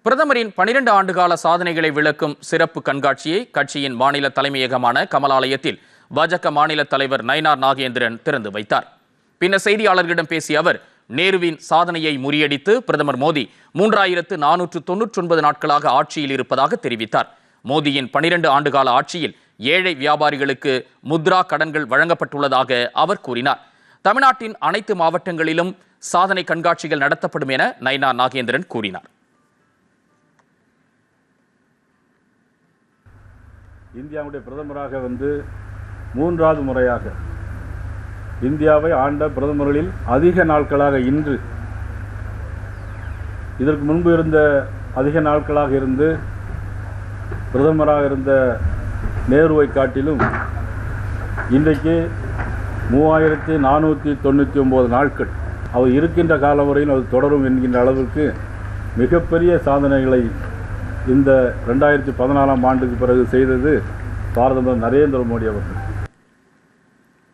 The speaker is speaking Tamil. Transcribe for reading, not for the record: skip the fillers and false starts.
பிரதமரின் 12 ஆண்டுகால சாதனைகளை விளக்கும் சிறப்பு கண்காட்சியை கட்சியின் மாநில தலைமையகமான கமலாலயத்தில் பாஜக மாநில தலைவர் நயினார் நாகேந்திரன் திறந்து வைத்தார். பின்னர் செய்தியாளர்களிடம் பேசிய அவர், நேருவின் சாதனையை முறியடித்து பிரதமர் மோடி 3499 நாட்களாக ஆட்சியில் இருப்பதாக தெரிவித்தார். மோடியின் 12 ஆண்டுகால ஆட்சியில் ஏழை வியாபாரிகளுக்கு முத்ரா கடன்கள் வழங்கப்பட்டுள்ளதாக அவர் கூறினார். தமிழ்நாட்டின் அனைத்து மாவட்டங்களிலும் சாதனை கண்காட்சிகள் நடத்தப்படும் என நயினார் நாகேந்திரன் கூறினார். இந்தியாவுடைய பிரதமராக மூன்றாவது முறையாக இந்தியாவை ஆண்ட பிரதமர்களில் அதிக நாட்களாக இன்று, இதற்கு முன்பு இருந்த அதிக நாட்களாக இருந்து பிரதமராக இருந்த நேருவை காட்டிலும் இன்றைக்கு 3499 நாட்கள் அவர் இருக்கின்ற காலம் வரையில் அது தொடரும் என்கின்ற அளவிற்கு மிகப்பெரிய சாதனைகளை இந்த 2014ஆம் ஆண்டுக்கு பிறகு செய்தது பாரத பிரதமர் நரேந்திர மோடி அவர்கள்.